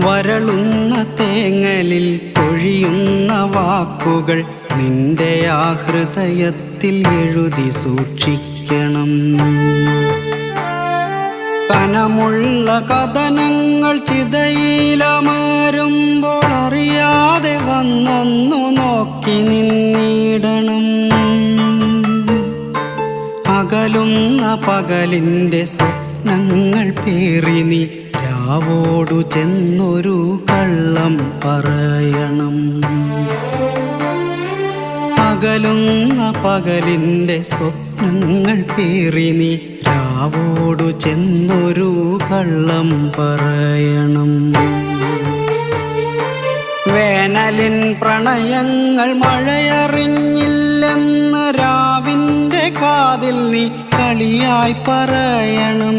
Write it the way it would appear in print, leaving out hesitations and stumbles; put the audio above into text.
വരളുന്ന തേങ്ങലിൽ കൊഴിയുന്ന വാക്കുകൾ നിന്റെ ആ ഹൃദയത്തിൽ എഴുതി സൂക്ഷിക്കണം. കനമുള്ള കഥനങ്ങൾ ചിതയിലമരുമ്പോൾ അറിയാതെ വന്നൊന്നു നോക്കി നിന്നിടണം. അകലുന്ന പകലിൻ്റെ സ്വപ്നങ്ങൾ പേറി നീ രാവോടു ചെന്നൊരു കള്ളം പറയണം. അകലുന്ന പകലിൻ്റെ സ്വപ്നങ്ങൾ പേറി നീ രാവോടു ചെന്നൊരു കള്ളം പറയണം. വേനലിൻ പ്രണയങ്ങൾ മഴയറിഞ്ഞില്ലെന്ന് രാവിൻ്റെ കാതിൽ നീ കളിയായി പറയണം.